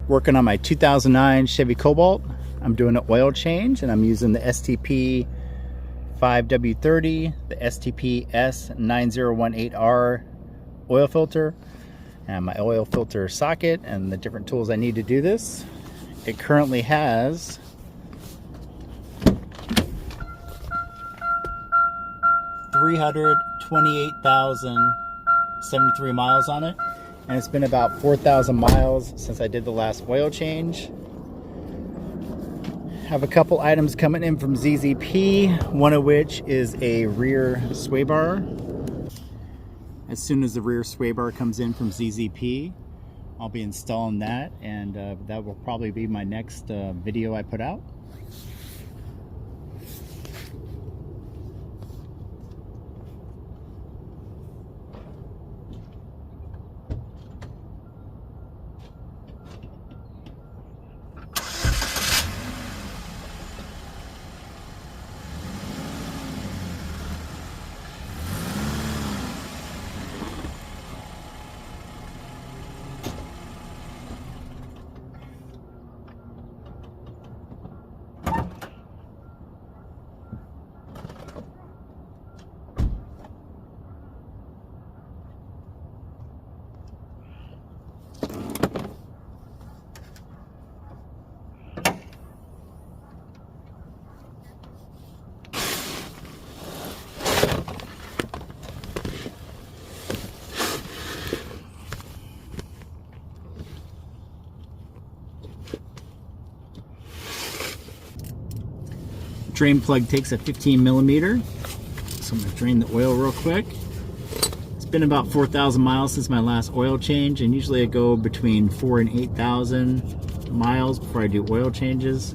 Working on my 2009 Chevy Cobalt. I'm doing an oil change and I'm using the STP 5W30, the STP S9018R oil filter, and my oil filter socket and the different tools I need to do this. It currently has 328,073 miles on it, and it's been about 4,000 miles since I did the last oil change. Have a couple items coming in from ZZP, one of which is a rear sway bar. As soon as the rear sway bar comes in from ZZP, I'll be installing that, and that will probably be my next video I put out. Drain plug takes a 15 millimeter, so I'm going to drain the oil real quick. It's been about 4,000 miles since my last oil change, and usually I go between 4,000 and 8,000 miles before I do oil changes.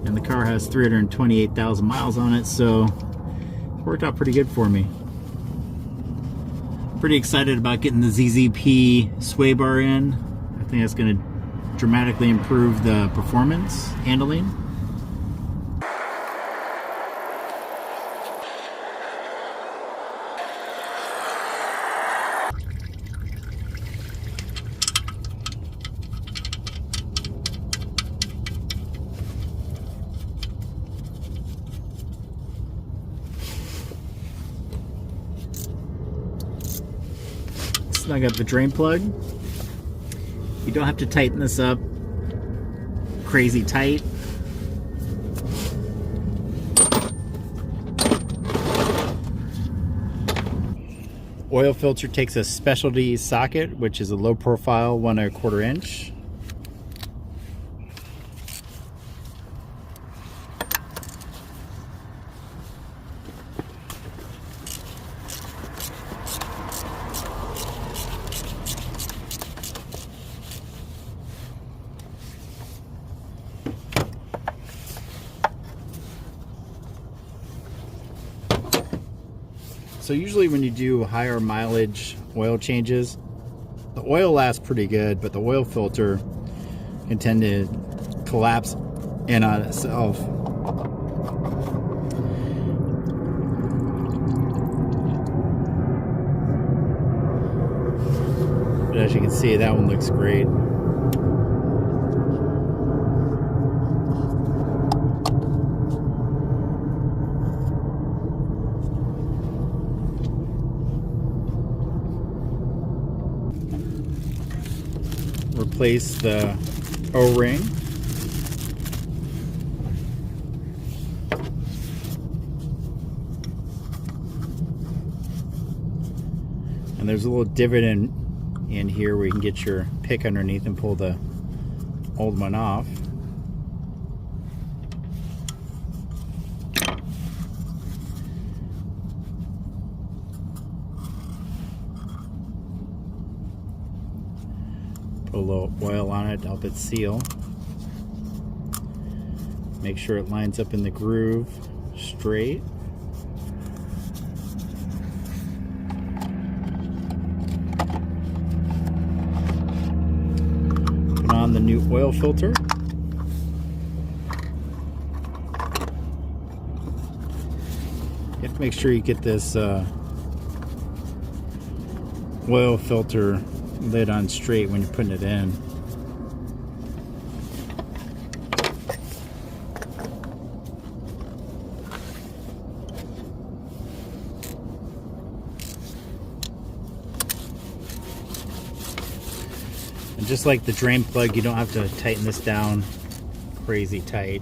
And the car has 328,000 miles on it, so it worked out pretty good for me. Pretty excited about getting the ZZP sway bar in. I think that's going to dramatically improve the performance handling. Snug up the drain plug. You don't have to tighten this up crazy tight. Oil filter takes a specialty socket, which is a low profile 1 1/4 inch. So usually when you do higher mileage oil changes, the oil lasts pretty good, but the oil filter can tend to collapse in on itself. But as you can see, that one looks great. Replace the O-ring. And there's a little divot in here where you can get your pick underneath and pull the old one off. Put a little oil on it to help it seal. Make sure it lines up in the groove straight. Put on the new oil filter. You have to make sure you get this oil filter lid on straight when you're putting it in. And just like the drain plug, you don't have to tighten this down crazy tight.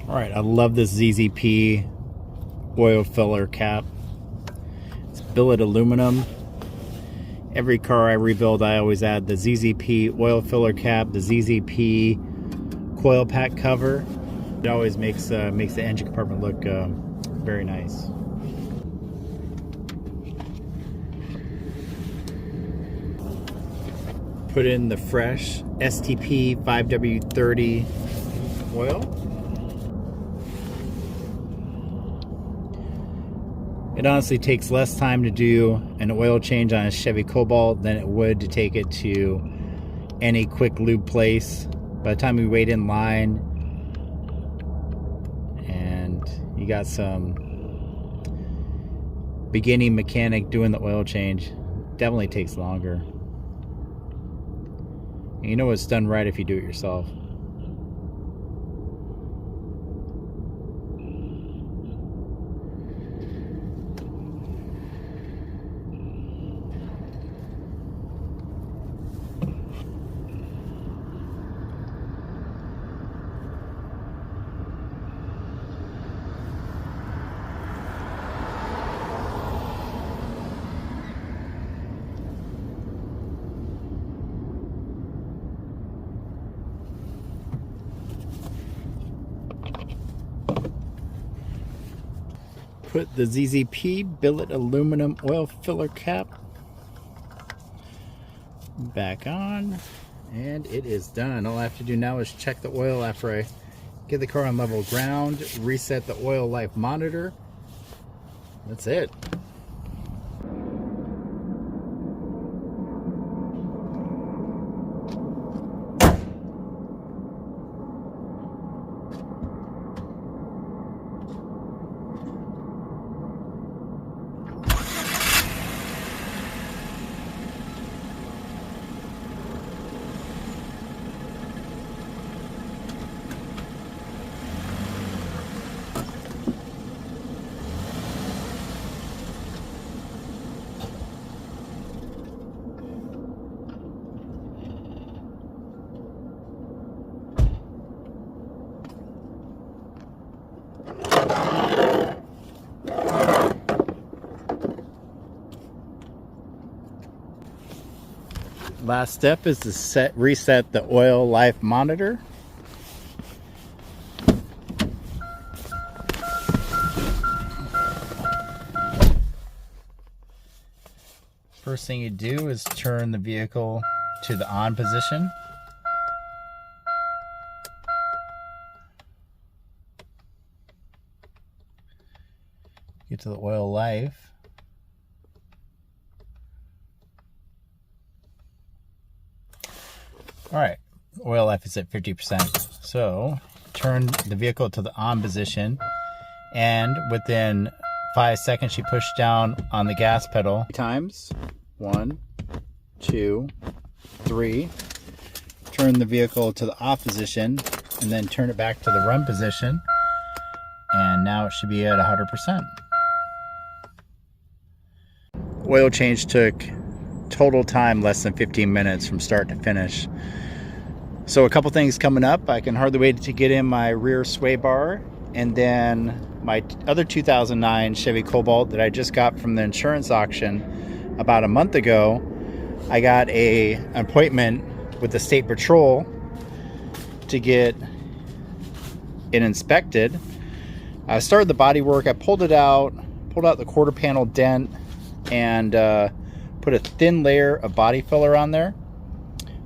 All right, I love this ZZP oil filler cap. It's billet aluminum. Every car I rebuild, I always add the ZZP oil filler cap, the ZZP coil pack cover. It always makes the engine compartment look very nice. Put in the fresh STP 5W30 oil. It honestly takes less time to do an oil change on a Chevy Cobalt than it would to take it to any quick lube place. By the time we wait in line and you got some beginning mechanic doing the oil change, definitely takes longer. And you know it's done right if you do it yourself. Put the ZZP billet aluminum oil filler cap back on, and it is done. All I have to do now is check the oil after I get the car on level ground, reset the oil life monitor. That's it. Last step is to reset the oil life monitor. First thing you do is turn the vehicle to the on position. Get to the oil life. All right, oil life is at 50%. So turn the vehicle to the on position, and within 5 seconds you push down on the gas pedal. Times 1, 2, 3. Turn the vehicle to the off position, and then turn it back to the run position. And now it should be at 100%. Oil change took total time less than 15 minutes from start to finish. So a couple things coming up. I can hardly wait to get in my rear sway bar, and then my other 2009 Chevy Cobalt that I just got from the insurance auction about a month ago. I got an appointment with the State Patrol to get it inspected. I started the body work. I pulled out the quarter panel dent and put a thin layer of body filler on there.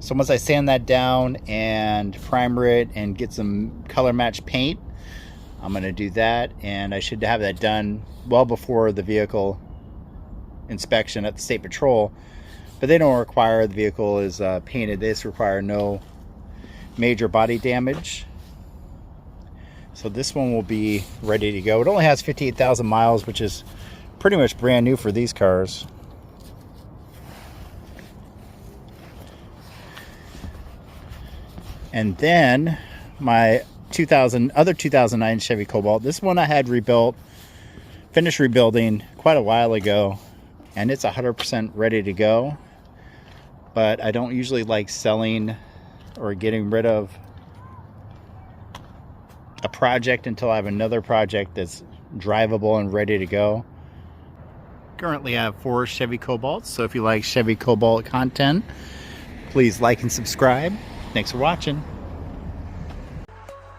So once I sand that down and primer it and get some color match paint, I'm going to do that, and I should have that done well before the vehicle inspection at the State Patrol, but they don't require the vehicle is painted. They just require no major body damage. So this one will be ready to go. It only has 58,000 miles, which is pretty much brand new for these cars. And then my 2009 Chevy Cobalt. This one I had rebuilt, finished rebuilding quite a while ago, and it's 100% ready to go. But I don't usually like selling or getting rid of a project until I have another project that's drivable and ready to go. Currently I have 4 Chevy Cobalts, so if you like Chevy Cobalt content, please like and subscribe. Thanks for watching.